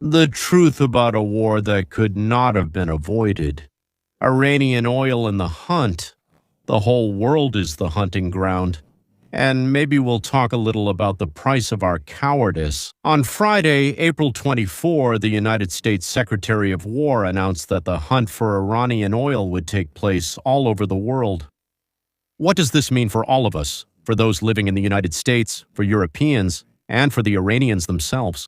The truth about a war that could not have been avoided. Iranian oil in the hunt. The whole world is the hunting ground. And maybe we'll talk a little about the price of our cowardice. On Friday, April 24, the United States Secretary of War announced that the hunt for Iranian oil would take place all over the world. What does this mean for all of us, for those living in the United States, for Europeans, and for the Iranians themselves?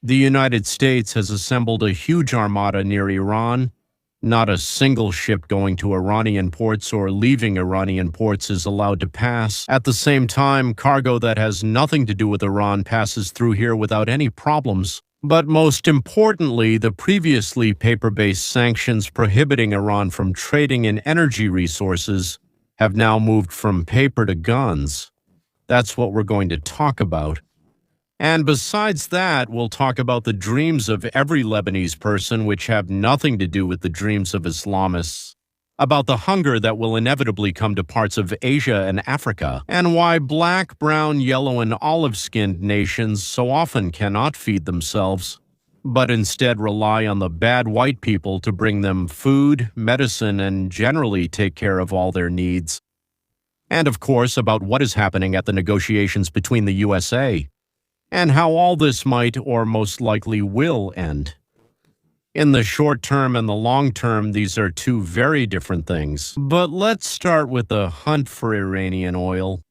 The United States has assembled a huge armada near Iran. Not a single ship going to Iranian ports or leaving Iranian ports is allowed to pass. At the same time, cargo that has nothing to do with Iran passes through here without any problems. But most importantly, the previously paper-based sanctions prohibiting Iran from trading in energy resources have now moved from paper to guns. That's what we're going to talk about. And besides that, we'll talk about the dreams of every Lebanese person, which have nothing to do with the dreams of Islamists, about the hunger that will inevitably come to parts of Asia and Africa, and why black, brown, yellow, and olive-skinned nations so often cannot feed themselves, but instead rely on the bad white people to bring them food, medicine, and generally take care of all their needs. And of course, about what is happening at the negotiations between the USA, and how all this might or most likely will end. In the short term and the long term, these are two very different things. But let's start with the hunt for Iranian oil.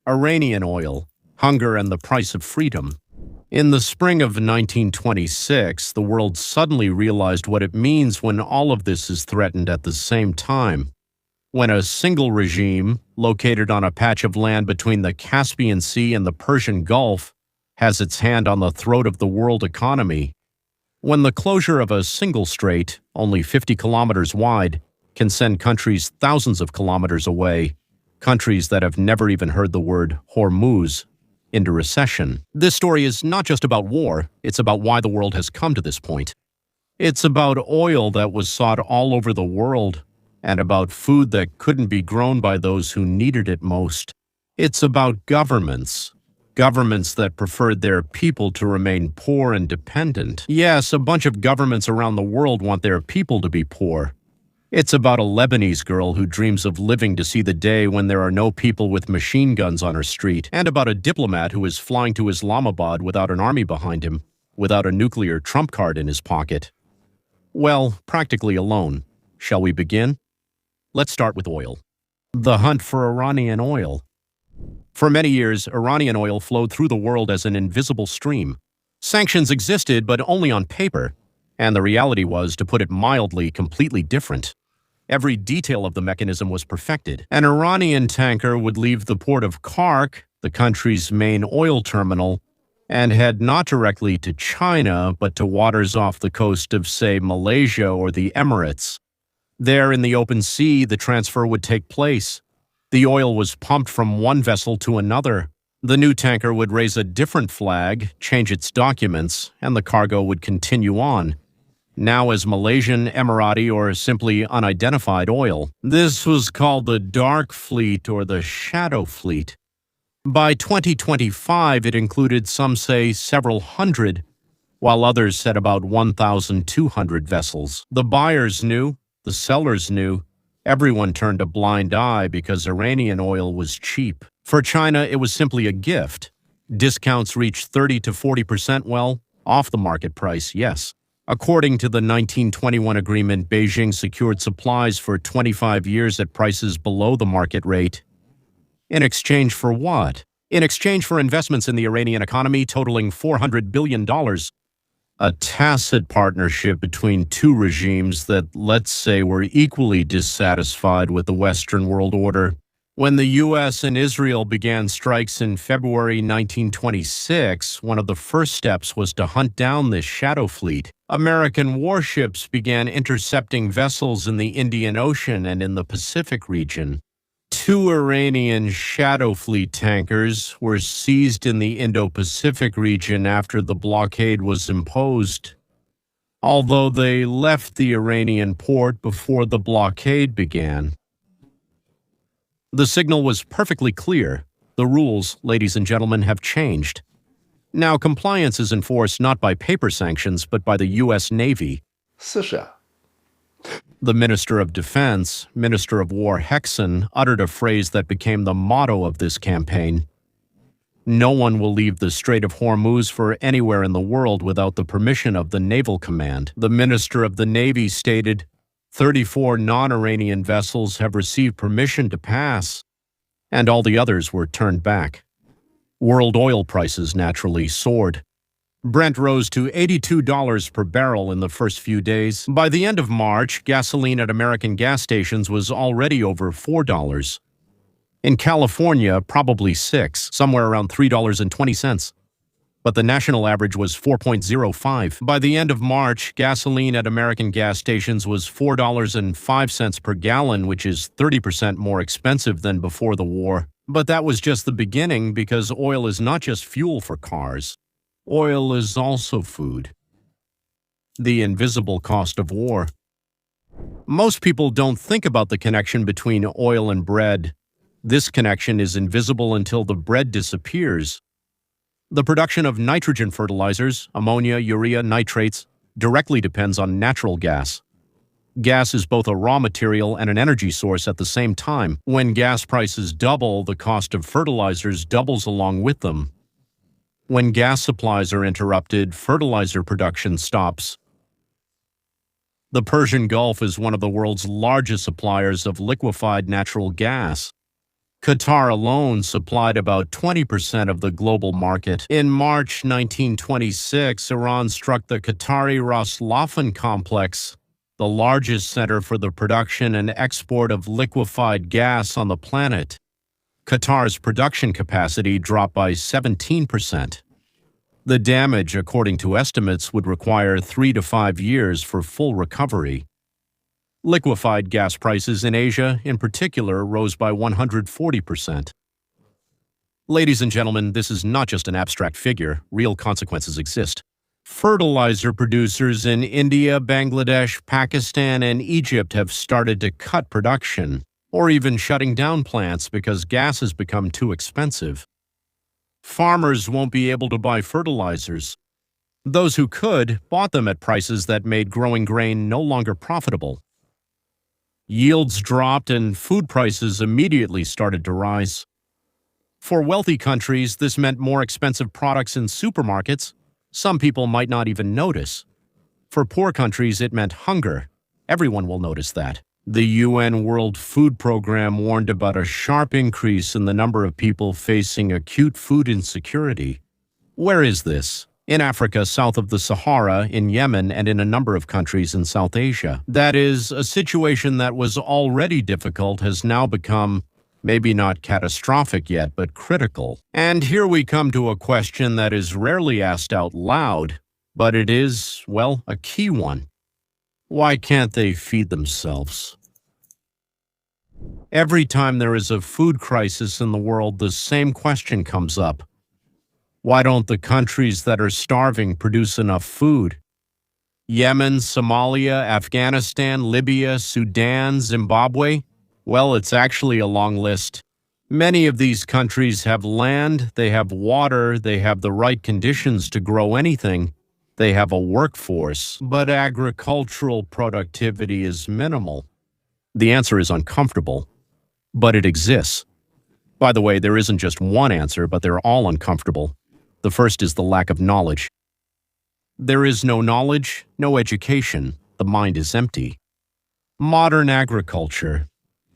Iranian oil, hunger and the price of freedom. In the spring of 1926, the world suddenly realized what it means when all of this is threatened at the same time. When a single regime, located on a patch of land between the Caspian Sea and the Persian Gulf, has its hand on the throat of the world economy. When the closure of a single strait, only 50 kilometers wide, can send countries thousands of kilometers away, countries that have never even heard the word Hormuz, into recession. This story is not just about war, it's about why the world has come to this point. It's about oil that was sought all over the world, and about food that couldn't be grown by those who needed it most. It's about governments that preferred their people to remain poor and dependent. Yes, a bunch of governments around the world want their people to be poor. It's about a Lebanese girl who dreams of living to see the day when there are no people with machine guns on her street, and about a diplomat who is flying to Islamabad without an army behind him, without a nuclear trump card in his pocket. Well, practically alone. Shall we begin? Let's start with oil. The hunt for Iranian oil. For many years, Iranian oil flowed through the world as an invisible stream. Sanctions existed, but only on paper, and the reality was, to put it mildly, completely different. Every detail of the mechanism was perfected. An Iranian tanker would leave the port of Kark, the country's main oil terminal, and head not directly to China, but to waters off the coast of, say, Malaysia or the Emirates. There in the open sea, the transfer would take place. The oil was pumped from one vessel to another. The new tanker would raise a different flag, change its documents, and the cargo would continue on, now as Malaysian, Emirati, or simply unidentified oil. This was called the Dark Fleet or the Shadow Fleet. By 2025, it included, some say, several hundred, while others said about 1,200 vessels. The buyers knew. The sellers knew. Everyone turned a blind eye because Iranian oil was cheap. For China, it was simply a gift. Discounts reached 30 to 40%, well, off the market price, yes. According to the 1921 agreement, Beijing secured supplies for 25 years at prices below the market rate. In exchange for what? In exchange for investments in the Iranian economy totaling $400 billion. A tacit partnership between two regimes that, let's say, were equally dissatisfied with the Western world order. When the U.S. and Israel began strikes in February 1926, one of the first steps was to hunt down this shadow fleet. American warships began intercepting vessels in the Indian Ocean and in the Pacific region. 2 Iranian Shadow Fleet tankers were seized in the Indo-Pacific region after the blockade was imposed, although they left the Iranian port before the blockade began. The signal was perfectly clear. The rules, ladies and gentlemen, have changed. Now, compliance is enforced not by paper sanctions, but by the U.S. Navy. 是啊， The Minister of Defense, Minister of War Hexon, uttered a phrase that became the motto of this campaign. No one will leave the Strait of Hormuz for anywhere in the world without the permission of the Naval Command. The Minister of the Navy stated, 34 non-Iranian vessels have received permission to pass, and all the others were turned back. World oil prices naturally soared. Brent rose to $82 per barrel in the first few days. By the end of March, gasoline at American gas stations was already over $4. In California, probably $6, somewhere around $3.20. But the national average was $4.05. By the end of March, gasoline at American gas stations was $4.05 per gallon, which is 30% more expensive than before the war. But that was just the beginning, because oil is not just fuel for cars. Oil is also food. The invisible cost of war. Most people don't think about the connection between oil and bread. This connection is invisible until the bread disappears. The production of nitrogen fertilizers, ammonia, urea, nitrates, directly depends on natural gas. Gas is both a raw material and an energy source at the same time. When gas prices double, the cost of fertilizers doubles along with them. When gas supplies are interrupted, fertilizer production stops. The Persian Gulf is one of the world's largest suppliers of liquefied natural gas. Qatar alone supplied about 20% of the global market. In March 1926, Iran struck the Qatari Ras Laffan complex, the largest center for the production and export of liquefied gas on the planet. Qatar's production capacity dropped by 17%. The damage, according to estimates, would require 3 to 5 years for full recovery. Liquefied gas prices in Asia, in particular, rose by 140%. Ladies and gentlemen, this is not just an abstract figure. Real consequences exist. Fertilizer producers in India, Bangladesh, Pakistan, and Egypt have started to cut production, or even shutting down plants because gas has become too expensive. Farmers won't be able to buy fertilizers. Those who could bought them at prices that made growing grain no longer profitable. Yields dropped and food prices immediately started to rise. For wealthy countries, this meant more expensive products in supermarkets. Some people might not even notice. For poor countries, it meant hunger. Everyone will notice that. The UN World Food Program warned about a sharp increase in the number of people facing acute food insecurity. Where is this? In Africa, south of the Sahara, in Yemen, and in a number of countries in South Asia. That is, a situation that was already difficult has now become, maybe not catastrophic yet, but critical. And here we come to a question that is rarely asked out loud, but it is, well, a key one. Why can't they feed themselves? Every time there is a food crisis in the world, the same question comes up. Why don't the countries that are starving produce enough food? Yemen, Somalia, Afghanistan, Libya, Sudan, Zimbabwe? Well, it's actually a long list. Many of these countries have land, they have water, they have the right conditions to grow anything. They have a workforce, but agricultural productivity is minimal. The answer is uncomfortable, but it exists. By the way, there isn't just one answer, but they're all uncomfortable. The first is the lack of knowledge. There is no knowledge, no education. The mind is empty. Modern agriculture.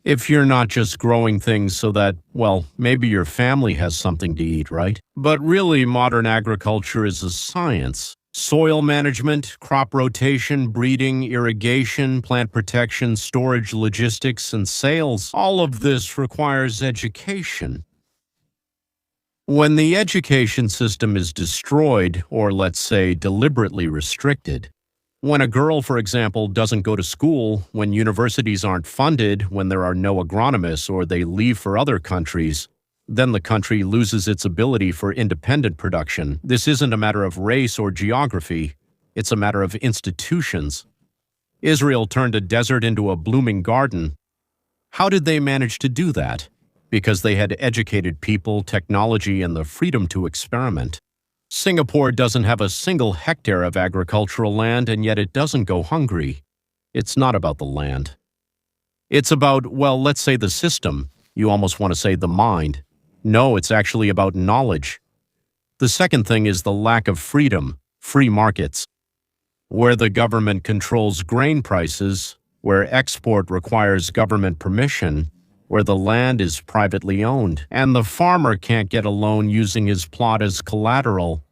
If you're not just growing things so that, well, maybe your family has something to eat, right? But really, modern agriculture is a science. Soil management, crop rotation, breeding, irrigation, plant protection, storage, logistics, and sales. All of this requires education. When the education system is destroyed, or let's say deliberately restricted, when a girl, for example, doesn't go to school, when universities aren't funded, when there are no agronomists or they leave for other countries, then the country loses its ability for independent production. This isn't a matter of race or geography. It's a matter of institutions. Israel turned a desert into a blooming garden. How did they manage to do that? Because they had educated people, technology, and the freedom to experiment. Singapore doesn't have a single hectare of agricultural land, and yet it doesn't go hungry. It's not about the land. It's about, well, let's say the system. You almost want to say the mind. No, it's actually about knowledge. The second thing is the lack of freedom, free markets. Where the government controls grain prices, where export requires government permission, where the land is privately owned, and the farmer can't get a loan using his plot as collateral,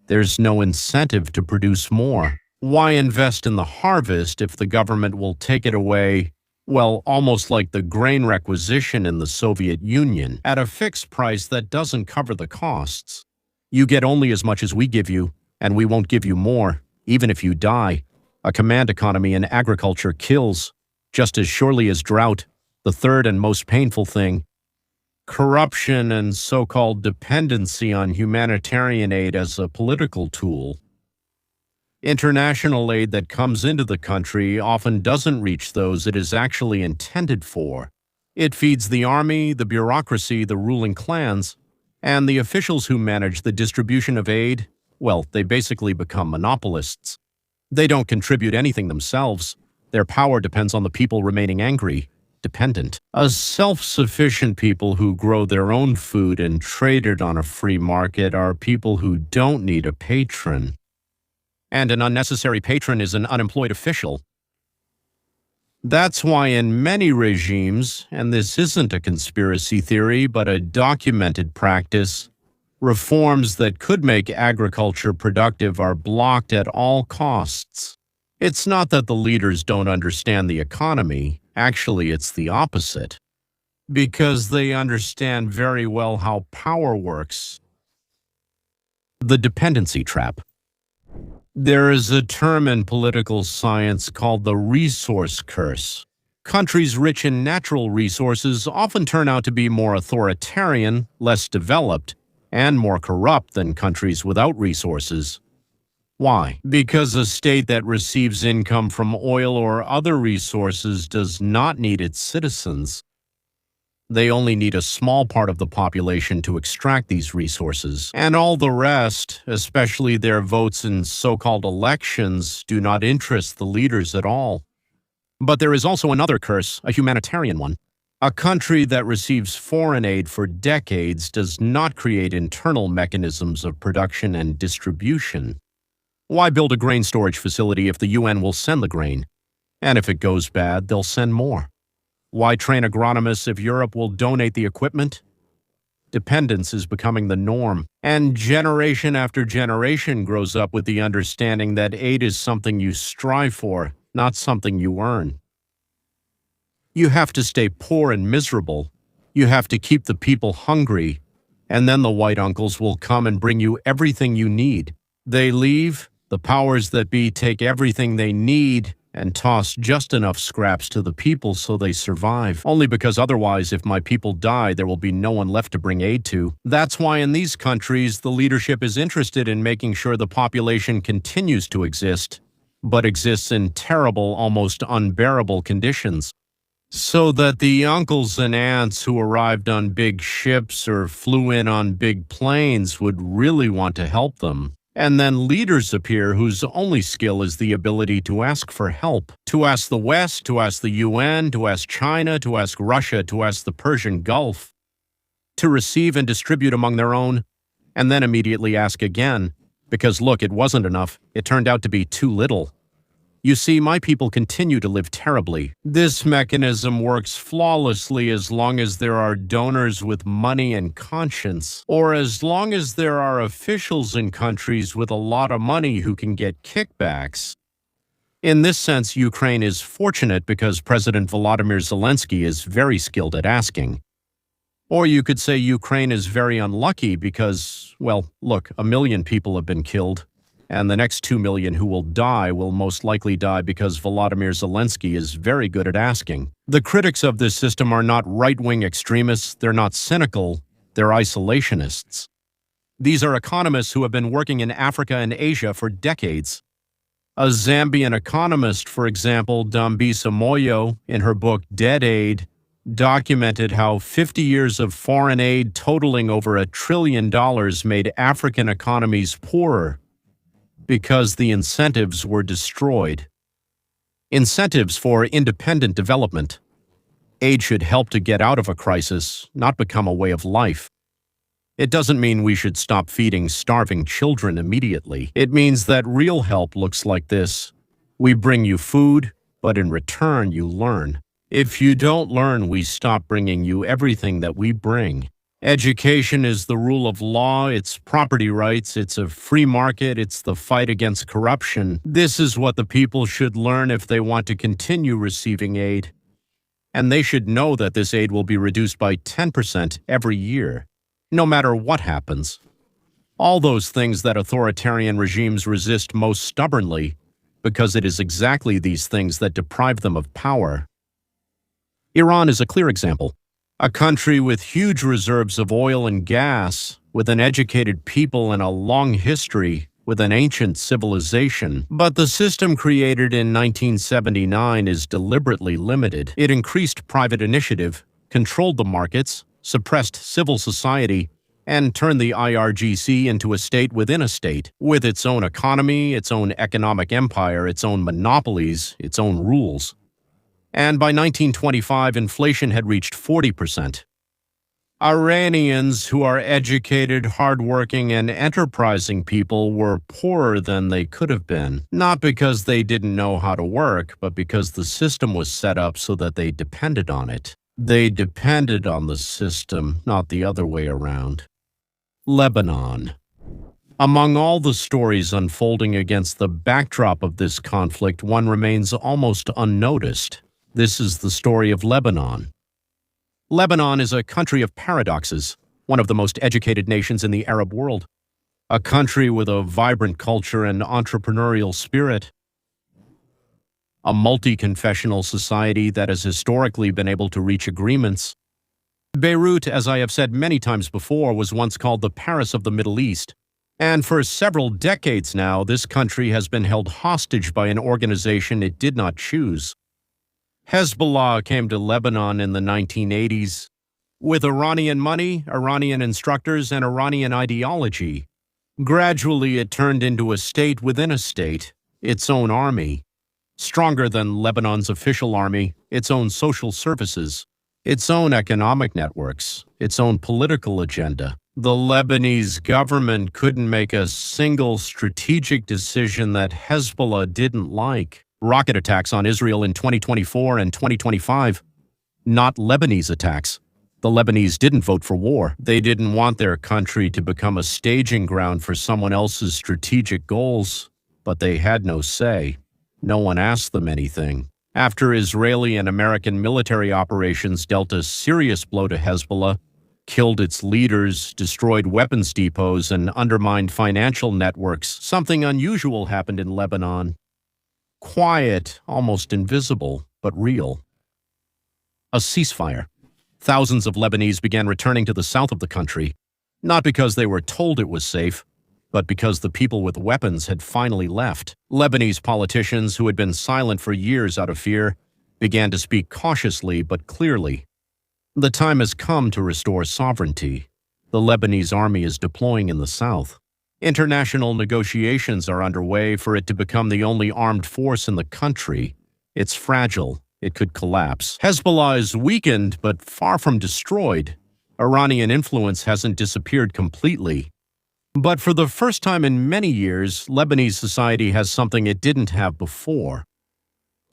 there's no incentive to produce more. Why invest in the harvest if the government will take it away, well, almost like the grain requisition in the Soviet Union, at a fixed price that doesn't cover the costs? You get only as much as we give you, and we won't give you more, even if you die. A command economy in agriculture kills, just as surely as drought. The third and most painful thing, corruption and so-called dependency on humanitarian aid as a political tool. International aid that comes into the country often doesn't reach those it is actually intended for. It feeds the army, the bureaucracy, the ruling clans, and the officials who manage the distribution of aid, well, they basically become monopolists. They don't contribute anything themselves. Their power depends on the people remaining angry, dependent. A self-sufficient people who grow their own food and trade it on a free market are people who don't need a patron. And an unnecessary patron is an unemployed official. That's why in many regimes, and this isn't a conspiracy theory but a documented practice, reforms that could make agriculture productive are blocked at all costs. It's not that the leaders don't understand the economy. Actually, it's the opposite. Because they understand very well how power works. The dependency trap. There is a term in political science called the resource curse. Countries rich in natural resources often turn out to be more authoritarian, less developed, and more corrupt than countries without resources. Why? Because a state that receives income from oil or other resources does not need its citizens. They only need a small part of the population to extract these resources, and all the rest, especially their votes in so-called elections, do not interest the leaders at all. But there is also another curse, a humanitarian one. A country that receives foreign aid for decades does not create internal mechanisms of production and distribution. Why build a grain storage facility if the UN will send the grain? And if it goes bad, they'll send more. Why train agronomists if Europe will donate the equipment? Dependence is becoming the norm, and generation after generation grows up with the understanding that aid is something you strive for, not something you earn. You have to stay poor and miserable. You have to keep the people hungry, and then the white uncles will come and bring you everything you need. They leave, the powers that be take everything they need, and toss just enough scraps to the people so they survive. Only because otherwise, if my people die, there will be no one left to bring aid to. That's why in these countries, the leadership is interested in making sure the population continues to exist, but exists in terrible, almost unbearable conditions. So that the uncles and aunts who arrived on big ships or flew in on big planes would really want to help them. And then leaders appear whose only skill is the ability to ask for help. To ask the West, to ask the UN, to ask China, to ask Russia, to ask the Persian Gulf. To receive and distribute among their own, and then immediately ask again. Because look, it wasn't enough. It turned out to be too little. You see, my people continue to live terribly. This mechanism works flawlessly as long as there are donors with money and conscience, or as long as there are officials in countries with a lot of money who can get kickbacks. In this sense, Ukraine is fortunate because President Volodymyr Zelensky is very skilled at asking. Or you could say Ukraine is very unlucky because, well, look, 1 million people have been killed. And the next 2 million who will die will most likely die because Volodymyr Zelensky is very good at asking. The critics of this system are not right-wing extremists, they're not cynical, they're isolationists. These are economists who have been working in Africa and Asia for decades. A Zambian economist, for example, Dambisa Moyo, in her book Dead Aid, documented how 50 years of foreign aid totaling over $1 trillion made African economies poorer because the incentives were destroyed. Incentives for independent development. Aid should help to get out of a crisis, not become a way of life. It doesn't mean we should stop feeding starving children immediately. It means that real help looks like this. We bring you food, but in return you learn. If you don't learn, we stop bringing you everything that we bring. Education is the rule of law, it's property rights, it's a free market, it's the fight against corruption. This is what the people should learn if they want to continue receiving aid. And they should know that this aid will be reduced by 10% every year, no matter what happens. All those things that authoritarian regimes resist most stubbornly, because it is exactly these things that deprive them of power. Iran is a clear example. A country with huge reserves of oil and gas, with an educated people and a long history, with an ancient civilization. But the system created in 1979 is deliberately limited. It increased private initiative, controlled the markets, suppressed civil society, and turned the IRGC into a state within a state, with its own economy, its own economic empire, its own monopolies, its own rules. And by 1925, inflation had reached 40%. Iranians, who are educated, hardworking, and enterprising people, were poorer than they could have been, not because they didn't know how to work, but because the system was set up so that they depended on it. They depended on the system, not the other way around. Lebanon. Among all the stories unfolding against the backdrop of this conflict, one remains almost unnoticed. This is the story of Lebanon. Lebanon is a country of paradoxes, one of the most educated nations in the Arab world, a country with a vibrant culture and entrepreneurial spirit, a multi-confessional society that has historically been able to reach agreements. Beirut, as I have said many times before, was once called the Paris of the Middle East, and for several decades now, this country has been held hostage by an organization it did not choose. Hezbollah came to Lebanon in the 1980s with Iranian money, Iranian instructors, and Iranian ideology. Gradually, it turned into a state within a state, its own army, stronger than Lebanon's official army, its own social services, its own economic networks, its own political agenda. The Lebanese government couldn't make a single strategic decision that Hezbollah didn't like. Rocket attacks on Israel in 2024 and 2025. Not Lebanese attacks. The Lebanese didn't vote for war. They didn't want their country to become a staging ground for someone else's strategic goals, but they had no say. No one asked them anything. After Israeli and American military operations dealt a serious blow to Hezbollah, killed its leaders, destroyed weapons depots, and undermined financial networks, something unusual happened in Lebanon. Quiet, almost invisible, but real. A ceasefire. Thousands of Lebanese began returning to the south of the country, not because they were told it was safe, but because the people with weapons had finally left. Lebanese politicians, who had been silent for years out of fear, began to speak cautiously but clearly. The time has come to restore sovereignty. The Lebanese army is deploying in the south. International negotiations are underway for it to become the only armed force in the country. It's fragile. It could collapse. Hezbollah is weakened, but far from destroyed. Iranian influence hasn't disappeared completely. But for the first time in many years, Lebanese society has something it didn't have before.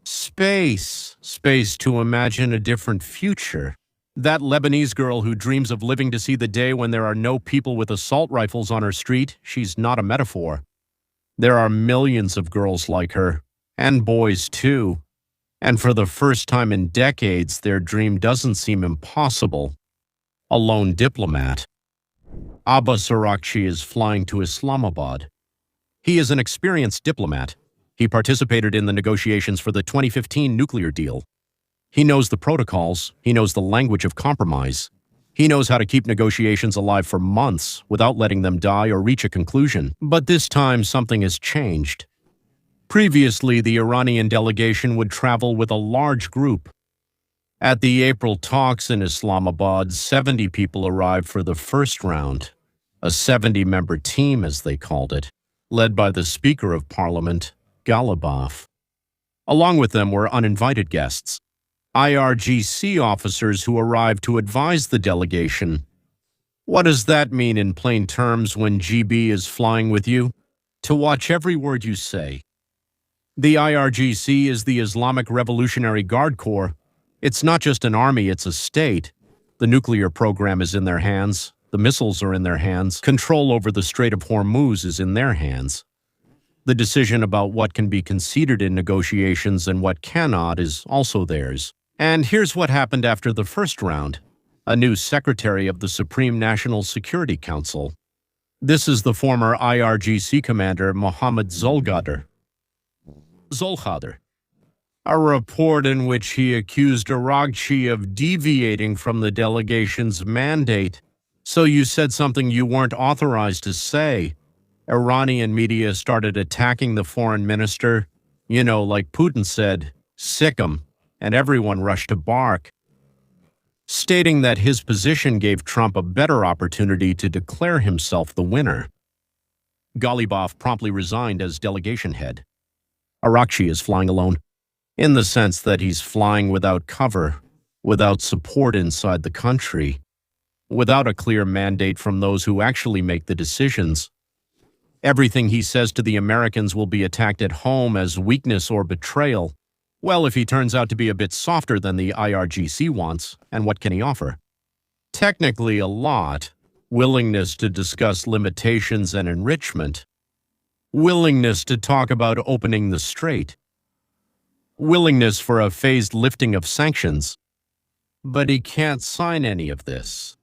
Space. Space to imagine a different future. That Lebanese girl who dreams of living to see the day when there are no people with assault rifles on her street, she's not a metaphor. There are millions of girls like her, and boys too. And for the first time in decades, their dream doesn't seem impossible. A lone diplomat. Abbas Arakchi is flying to Islamabad. He is an experienced diplomat. He participated in the negotiations for the 2015 nuclear deal. He knows the protocols. He knows the language of compromise. He knows how to keep negotiations alive for months without letting them die or reach a conclusion. But this time, something has changed. Previously, the Iranian delegation would travel with a large group. At the April talks in Islamabad, 70 people arrived for the first round, a 70-member team, as they called it, led by the Speaker of Parliament, Ghalibaf. Along with them were uninvited guests, IRGC officers who arrived to advise the delegation. What does that mean in plain terms when GB is flying with you? To watch every word you say. The IRGC is the Islamic Revolutionary Guard Corps. It's not just an army, it's a state. The nuclear program is in their hands. The missiles are in their hands. Control over the Strait of Hormuz is in their hands. The decision about what can be conceded in negotiations and what cannot is also theirs. And here's what happened after the first round. A new secretary of the Supreme National Security Council. This is the former IRGC commander Mohammed Zolghadr. A report in which he accused Araghchi of deviating from the delegation's mandate. So you said something you weren't authorized to say. Iranian media started attacking the foreign minister. You know, like Putin said, sick 'em, and everyone rushed to bark, stating that his position gave Trump a better opportunity to declare himself the winner. Ghalibaf promptly resigned as delegation head. Araghchi is flying alone, in the sense that he's flying without cover, without support inside the country, without a clear mandate from those who actually make the decisions. Everything he says to the Americans will be attacked at home as weakness or betrayal. Well, if he turns out to be a bit softer than the IRGC wants, and what can he offer? Technically a lot. Willingness to discuss limitations and enrichment. Willingness to talk about opening the strait. Willingness for a phased lifting of sanctions. But he can't sign any of this,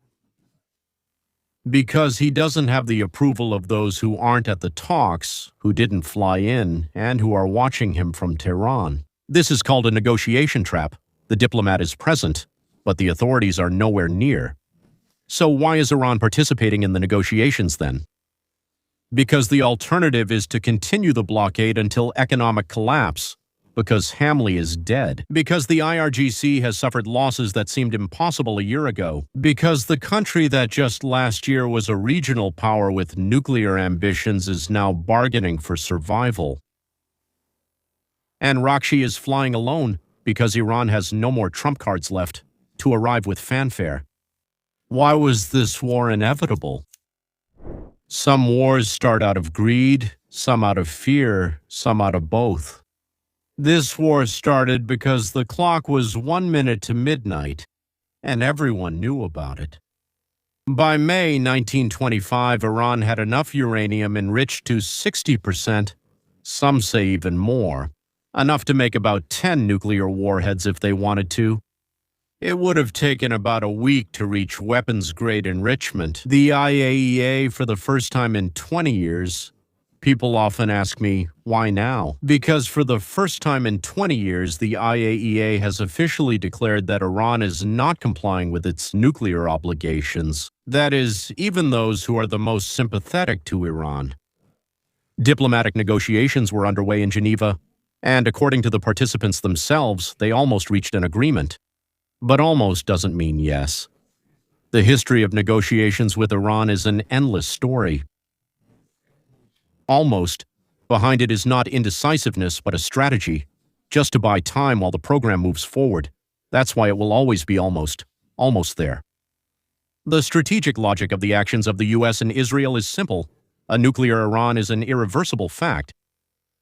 because he doesn't have the approval of those who aren't at the talks, who didn't fly in, and who are watching him from Tehran. This is called a negotiation trap. The diplomat is present, but the authorities are nowhere near. So why is Iran participating in the negotiations then? Because the alternative is to continue the blockade until economic collapse, because Hamli is dead, because the IRGC has suffered losses that seemed impossible a year ago, because the country that just last year was a regional power with nuclear ambitions is now bargaining for survival. And Araghchi is flying alone because Iran has no more trump cards left to arrive with fanfare. Why was this war inevitable? Some wars start out of greed, some out of fear, some out of both. This war started because the clock was 1 minute to midnight, and everyone knew about it. By May 1925, Iran had enough uranium enriched to 60%, some say even more, enough to make about 10 nuclear warheads if they wanted to. It would have taken about a week to reach weapons-grade enrichment. The IAEA, for the first time in 20 years, people often ask me, why now? Because for the first time in 20 years, the IAEA has officially declared that Iran is not complying with its nuclear obligations. That is, even those who are the most sympathetic to Iran. Diplomatic negotiations were underway in Geneva, and according to the participants themselves, they almost reached an agreement. But almost doesn't mean yes. The history of negotiations with Iran is an endless story. Almost. Behind it is not indecisiveness, but a strategy, just to buy time while the program moves forward. That's why it will always be almost there. The strategic logic of the actions of the US and Israel is simple. A nuclear Iran is an irreversible fact.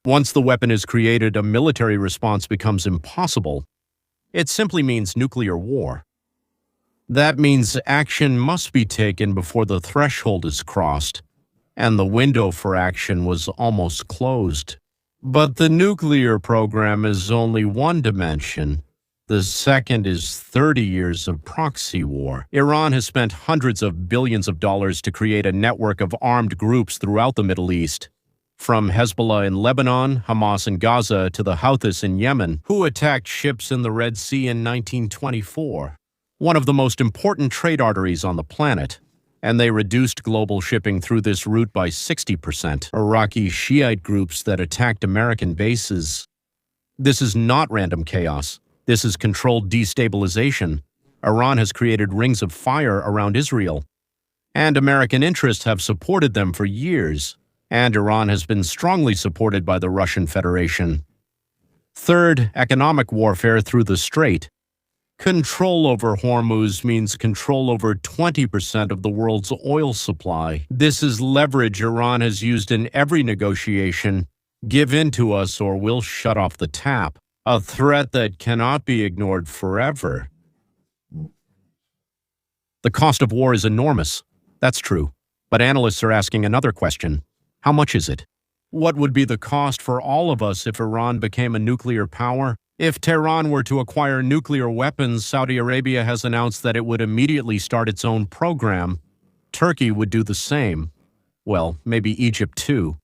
Once the weapon is created, a military response becomes impossible. It simply means nuclear war. That means action must be taken before the threshold is crossed, and the window for action was almost closed. But the nuclear program is only one dimension. The second is 30 years of proxy war. Iran has spent hundreds of billions of dollars to create a network of armed groups throughout the Middle East. From Hezbollah in Lebanon, Hamas in Gaza, to the Houthis in Yemen, who attacked ships in the Red Sea in 1924. One of the most important trade arteries on the planet. And they reduced global shipping through this route by 60%. Iraqi Shiite groups that attacked American bases. This is not random chaos. This is controlled destabilization. Iran has created rings of fire around Israel, and American interests have supported them for years, and Iran has been strongly supported by the Russian Federation. Third, economic warfare through the Strait. Control over Hormuz means control over 20% of the world's oil supply. This is leverage Iran has used in every negotiation. Give in to us or we'll shut off the tap. A threat that cannot be ignored forever. The cost of war is enormous. That's true. But analysts are asking another question. How much is it? What would be the cost for all of us if Iran became a nuclear power? If Tehran were to acquire nuclear weapons, Saudi Arabia has announced that it would immediately start its own program. Turkey would do the same. Well, maybe Egypt too.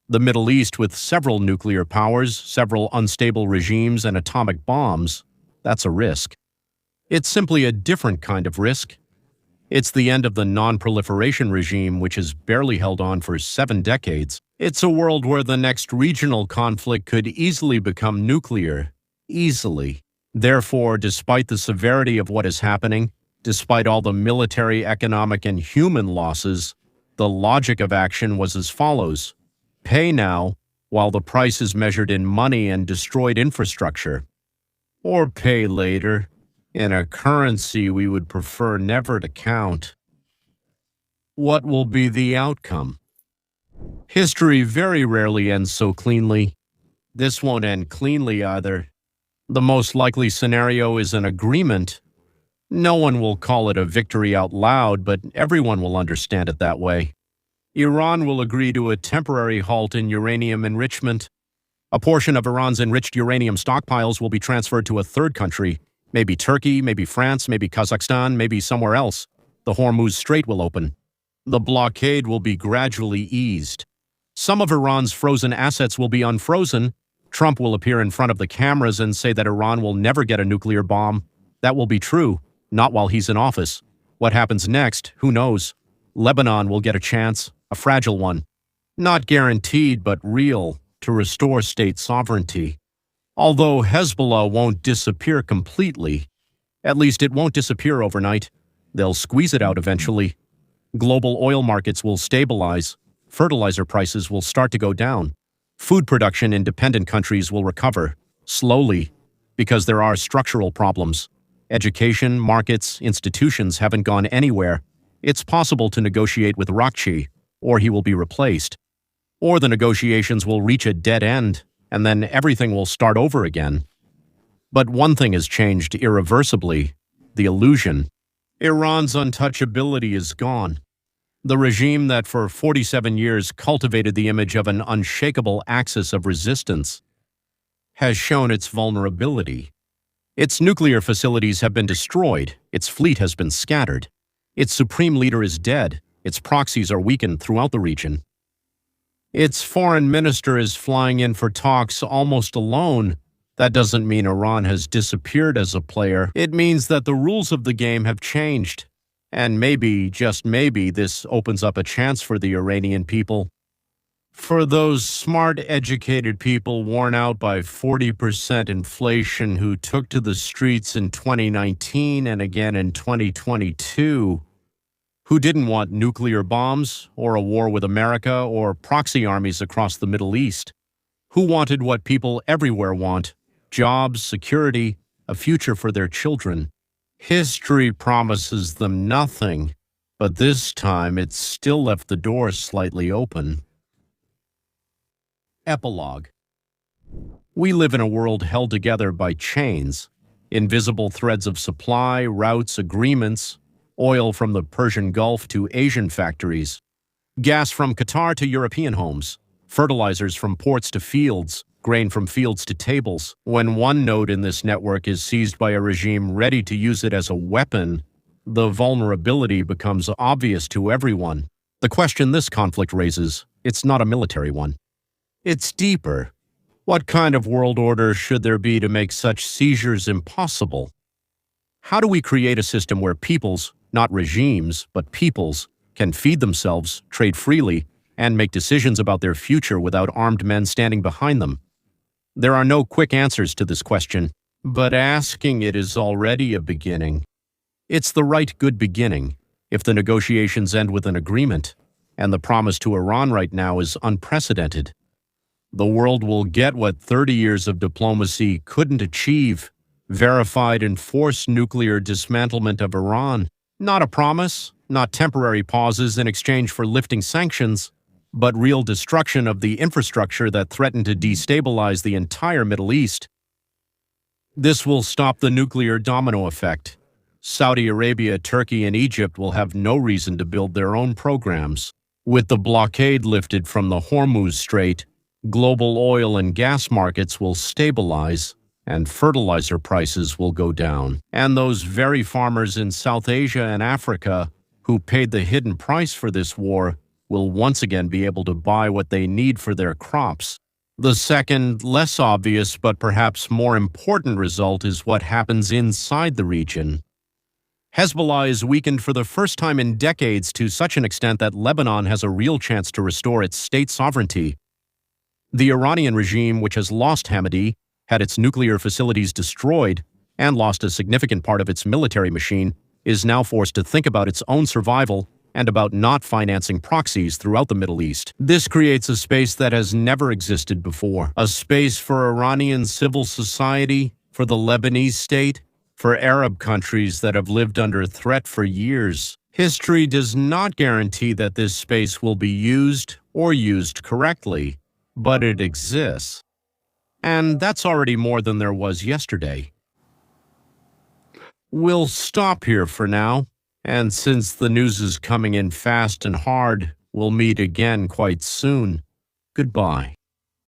The Middle East, with several nuclear powers, several unstable regimes, and atomic bombs, that's a risk. It's simply a different kind of risk. It's the end of the non-proliferation regime, which has barely held on for 7 decades. It's a world where the next regional conflict could easily become nuclear. Easily. Therefore, despite the severity of what is happening, despite all the military, economic, and human losses, the logic of action was as follows. Pay now, while the price is measured in money and destroyed infrastructure. Or pay later, in a currency we would prefer never to count. What will be the outcome? History very rarely ends so cleanly. This won't end cleanly either. The most likely scenario is an agreement. No one will call it a victory out loud, but everyone will understand it that way. Iran will agree to a temporary halt in uranium enrichment. A portion of Iran's enriched uranium stockpiles will be transferred to a third country, maybe Turkey, maybe France, maybe Kazakhstan, maybe somewhere else. The Hormuz Strait will open. The blockade will be gradually eased. Some of Iran's frozen assets will be unfrozen. Trump will appear in front of the cameras and say that Iran will never get a nuclear bomb. That will be true, not while he's in office. What happens next, who knows? Lebanon will get a chance, a fragile one. Not guaranteed, but real, to restore state sovereignty. Although Hezbollah won't disappear completely, at least it won't disappear overnight. They'll squeeze it out eventually. Global oil markets will stabilize. Fertilizer prices will start to go down. Food production in dependent countries will recover, slowly, because there are structural problems. Education, markets, institutions haven't gone anywhere. It's possible to negotiate with Rakchi, or he will be replaced. Or the negotiations will reach a dead end, and then everything will start over again. But one thing has changed irreversibly: the illusion. Iran's untouchability is gone. The regime that for 47 years cultivated the image of an unshakable axis of resistance has shown its vulnerability. Its nuclear facilities have been destroyed, its fleet has been scattered, its supreme leader is dead, its proxies are weakened throughout the region. Its foreign minister is flying in for talks almost alone. That doesn't mean Iran has disappeared as a player. It means that the rules of the game have changed. And maybe, just maybe, this opens up a chance for the Iranian people. For those smart, educated people worn out by 40% inflation who took to the streets in 2019 and again in 2022, who didn't want nuclear bombs or a war with America or proxy armies across the Middle East, who wanted what people everywhere want: jobs, security, a future for their children. History promises them nothing, but this time it's still left the door slightly open. Epilogue. We live in a world held together by chains, invisible threads of supply, routes, agreements, oil from the Persian Gulf to Asian factories, gas from Qatar to European homes, fertilizers from ports to fields, grain from fields to tables. When one node in this network is seized by a regime ready to use it as a weapon, the vulnerability becomes obvious to everyone. The question this conflict raises, it's not a military one. It's deeper. What kind of world order should there be to make such seizures impossible? How do we create a system where peoples, not regimes, but peoples, can feed themselves, trade freely, and make decisions about their future without armed men standing behind them? There are no quick answers to this question. But asking it is already a beginning. It's the right good beginning, if the negotiations end with an agreement, and the promise to Iran right now is unprecedented. The world will get what 30 years of diplomacy couldn't achieve: verified and forced nuclear dismantlement of Iran. Not a promise, not temporary pauses in exchange for lifting sanctions, but real destruction of the infrastructure that threatened to destabilize the entire Middle East. This will stop the nuclear domino effect. Saudi Arabia, Turkey, and Egypt will have no reason to build their own programs. With the blockade lifted from the Hormuz Strait, global oil and gas markets will stabilize, and fertilizer prices will go down. And those very farmers in South Asia and Africa who paid the hidden price for this war will once again be able to buy what they need for their crops. The second, less obvious but perhaps more important result is what happens inside the region. Hezbollah is weakened for the first time in decades to such an extent that Lebanon has a real chance to restore its state sovereignty. The Iranian regime, which has lost Hamidi, had its nuclear facilities destroyed, and lost a significant part of its military machine, is now forced to think about its own survival and about not financing proxies throughout the Middle East. This creates a space that has never existed before, a space for Iranian civil society, for the Lebanese state, for Arab countries that have lived under threat for years. History does not guarantee that this space will be used or used correctly, but it exists. And that's already more than there was yesterday. We'll stop here for now, and since the news is coming in fast and hard, we'll meet again quite soon. Goodbye.